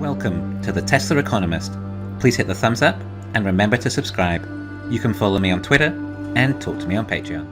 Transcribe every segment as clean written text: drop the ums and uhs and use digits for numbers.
Welcome to the Tesla Economist. Please hit the thumbs up and remember to subscribe. You can follow me on Twitter and talk to me on Patreon.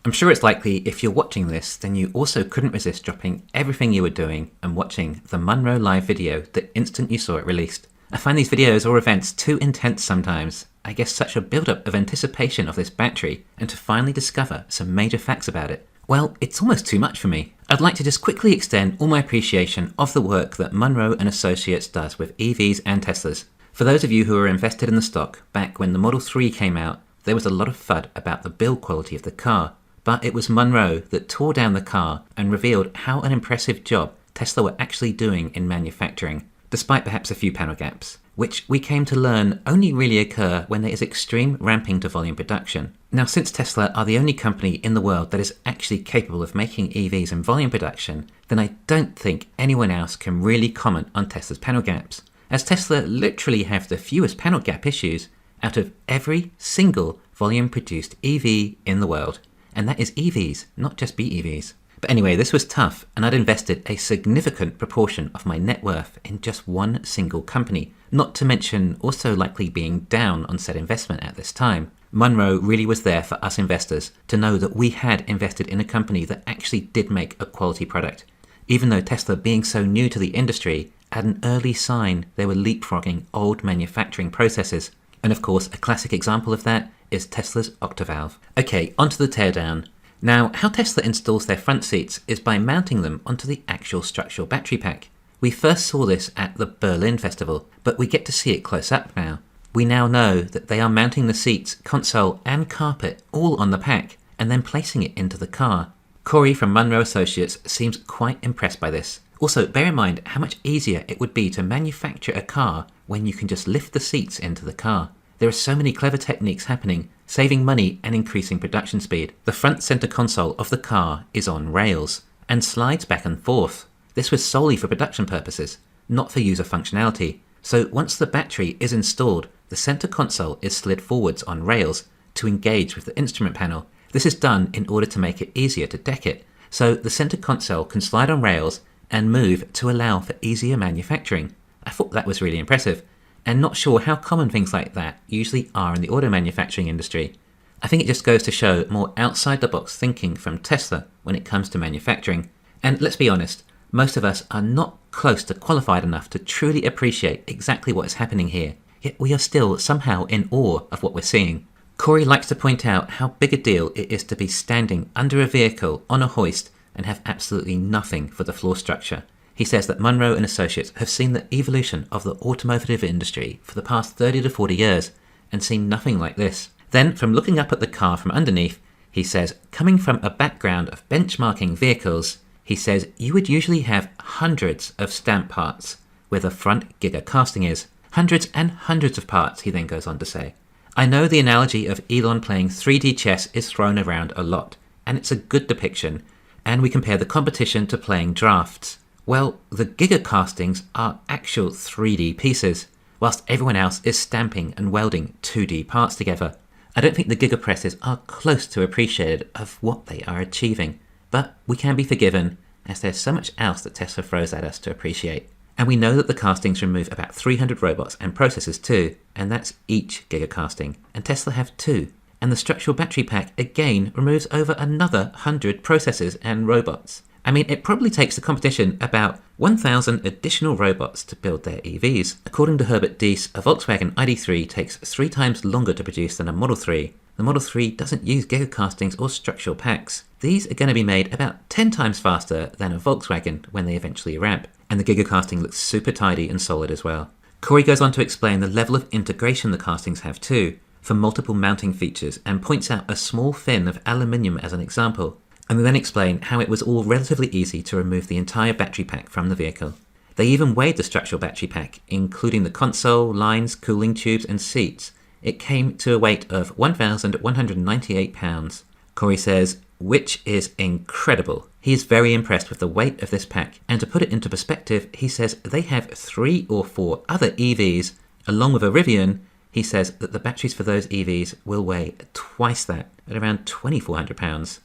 I'm sure it's likely if you're watching this, then you also couldn't resist dropping everything you were doing and watching the Munro live video the instant you saw it released. I find these videos or events too intense sometimes. I guess such a build-up of anticipation of this battery and to finally discover some major facts about it. Well, it's almost too much for me. I'd like to just quickly extend all my appreciation of the work that Munro and Associates does with EVs and Teslas. For those of you who were invested in the stock back when the Model 3 came out, there was a lot of FUD about the build quality of the car. But it was Munro that tore down the car and revealed how an impressive job Tesla were actually doing in manufacturing, despite perhaps a few panel gaps, which we came to learn only really occur when there is extreme ramping to volume production. Now, since Tesla are the only company in the world that is actually capable of making EVs in volume production, then I don't think anyone else can really comment on Tesla's panel gaps, as Tesla literally have the fewest panel gap issues out of every single volume produced EV in the world. And that is EVs, not just BEVs. But anyway, this was tough, and I'd invested a significant proportion of my net worth in just one single company, not to mention also likely being down on said investment at this time. Munro really was there for us investors to know that we had invested in a company that actually did make a quality product. Even though Tesla, being so new to the industry, had an early sign they were leapfrogging old manufacturing processes. And of course, a classic example of that is Tesla's Octavalve. Okay, onto the teardown. Now, how Tesla installs their front seats is by mounting them onto the actual structural battery pack. We first saw this at the Berlin Festival, but we get to see it close up now. We now know that they are mounting the seats, console and carpet all on the pack and then placing it into the car. Corey from Munro Associates seems quite impressed by this. Also, bear in mind how much easier it would be to manufacture a car when you can just lift the seats into the car. There are so many clever techniques happening, saving money and increasing production speed. The front center console of the car is on rails and slides back and forth. This was solely for production purposes, not for user functionality. So once the battery is installed, the center console is slid forwards on rails to engage with the instrument panel. This is done in order to make it easier to deck it. So the center console can slide on rails and move to allow for easier manufacturing. I thought that was really impressive, and not sure how common things like that usually are in the auto manufacturing industry. I think it just goes to show more outside the box thinking from Tesla when it comes to manufacturing. And let's be honest, most of us are not close to qualified enough to truly appreciate exactly what is happening here, yet we are still somehow in awe of what we're seeing. Corey likes to point out how big a deal it is to be standing under a vehicle on a hoist and have absolutely nothing for the floor structure. He says that Munro and Associates have seen the evolution of the automotive industry for the past 30 to 40 years and seen nothing like this. Then, from looking up at the car from underneath, he says, coming from a background of benchmarking vehicles, he says you would usually have hundreds of stamp parts where the front giga casting is. Hundreds and hundreds of parts, he then goes on to say. I know the analogy of Elon playing 3D chess is thrown around a lot, and it's a good depiction, and we compare the competition to playing drafts. Well, the giga castings are actual 3D pieces, whilst everyone else is stamping and welding 2D parts together. I don't think the giga presses are close to appreciated of what they are achieving, but we can be forgiven as there's so much else that Tesla throws at us to appreciate. And we know that the castings remove about 300 robots and processors too, and that's each giga casting, and Tesla have 2. And the structural battery pack again removes over another 100 processors and robots. I mean, it probably takes the competition about 1,000 additional robots to build their EVs. According to Herbert Diess, a Volkswagen ID.3 takes 3 times longer to produce than a Model 3. The Model 3 doesn't use gigacastings or structural packs. These are going to be made about 10 times faster than a Volkswagen when they eventually ramp. And the gigacasting looks super tidy and solid as well. Corey goes on to explain the level of integration the castings have too, for multiple mounting features, and points out a small fin of aluminium as an example. And they then explain how it was all relatively easy to remove the entire battery pack from the vehicle. They even weighed the structural battery pack, including the console, lines, cooling tubes and seats. It came to a weight of 1,198 pounds. Corey says, which is incredible. He is very impressed with the weight of this pack, and to put it into perspective, he says they have 3 or 4 other EVs, along with a Rivian. He says that the batteries for those EVs will weigh twice that, at around 2,400 pounds.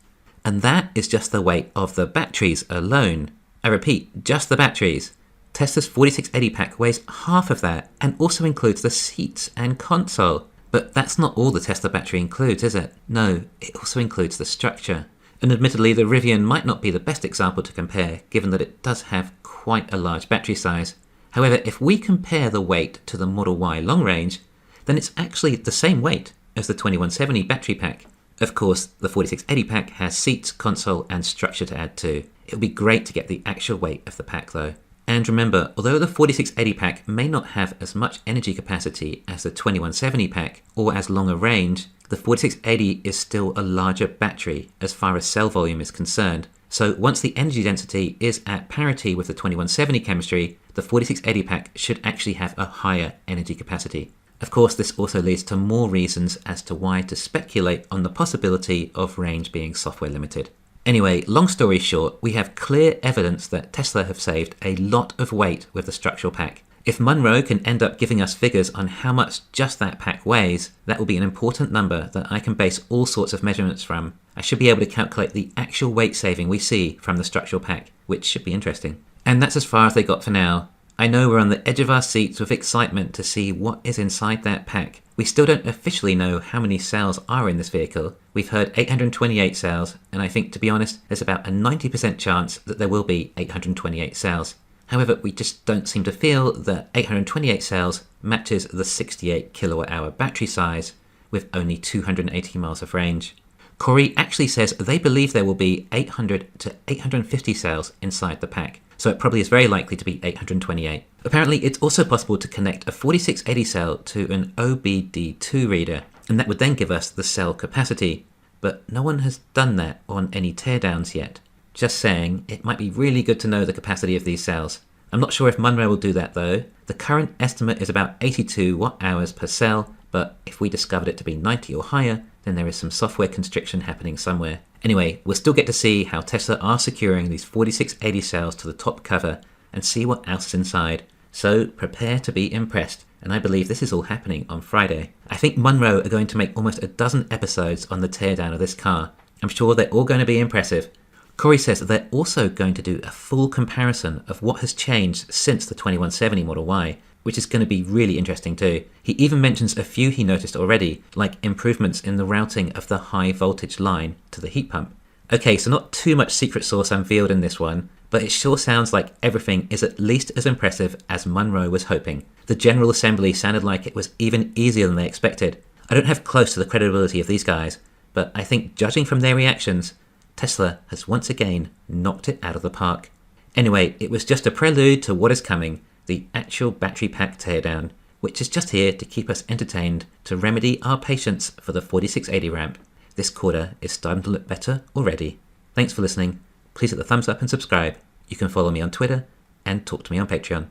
And that is just the weight of the batteries alone. I repeat, just the batteries. Tesla's 4680 pack weighs half of that and also includes the seats and console. But that's not all the Tesla battery includes, is it? No, it also includes the structure. And admittedly, the Rivian might not be the best example to compare, given that it does have quite a large battery size. However, if we compare the weight to the Model Y long range, then it's actually the same weight as the 2170 battery pack. Of course, the 4680 pack has seats, console, and structure to add too. It would be great to get the actual weight of the pack though. And remember, although the 4680 pack may not have as much energy capacity as the 2170 pack, or as long a range, the 4680 is still a larger battery as far as cell volume is concerned. So once the energy density is at parity with the 2170 chemistry, the 4680 pack should actually have a higher energy capacity. Of course, this also leads to more reasons as to why to speculate on the possibility of range being software limited. Anyway, long story short, we have clear evidence that Tesla have saved a lot of weight with the structural pack. If Munro can end up giving us figures on how much just that pack weighs, that will be an important number that I can base all sorts of measurements from. I should be able to calculate the actual weight saving we see from the structural pack, which should be interesting. And that's as far as they got for now. I know we're on the edge of our seats with excitement to see what is inside that pack. We still don't officially know how many cells are in this vehicle. We've heard 828 cells, and I think, to be honest, there's about a 90% chance that there will be 828 cells. However, we just don't seem to feel that 828 cells matches the 68 kilowatt hour battery size with only 280 miles of range. Corey actually says they believe there will be 800 to 850 cells inside the pack, so it probably is very likely to be 828. Apparently, it's also possible to connect a 4680 cell to an OBD2 reader, and that would then give us the cell capacity. But no one has done that on any teardowns yet. Just saying, it might be really good to know the capacity of these cells. I'm not sure if Munro will do that though. The current estimate is about 82 watt-hours per cell, but if we discovered it to be 90 or higher, then there is some software constriction happening somewhere. Anyway, we'll still get to see how Tesla are securing these 4680 cells to the top cover and see what else is inside. So prepare to be impressed, and I believe this is all happening on Friday. I think Munro are going to make almost a dozen episodes on the teardown of this car. I'm sure they're all going to be impressive. Corey says that they're also going to do a full comparison of what has changed since the 2170 Model Y, which is going to be really interesting too. He even mentions a few he noticed already, like improvements in the routing of the high voltage line to the heat pump. Okay, so not too much secret sauce unveiled in this one, but it sure sounds like everything is at least as impressive as Munro was hoping. The general assembly sounded like it was even easier than they expected. I don't have close to the credibility of these guys, but I think judging from their reactions, Tesla has once again knocked it out of the park. Anyway, it was just a prelude to what is coming, the actual battery pack teardown, which is just here to keep us entertained to remedy our patience for the 4680 ramp. This quarter is starting to look better already. Thanks for listening. Please hit the thumbs up and subscribe. You can follow me on Twitter and talk to me on Patreon.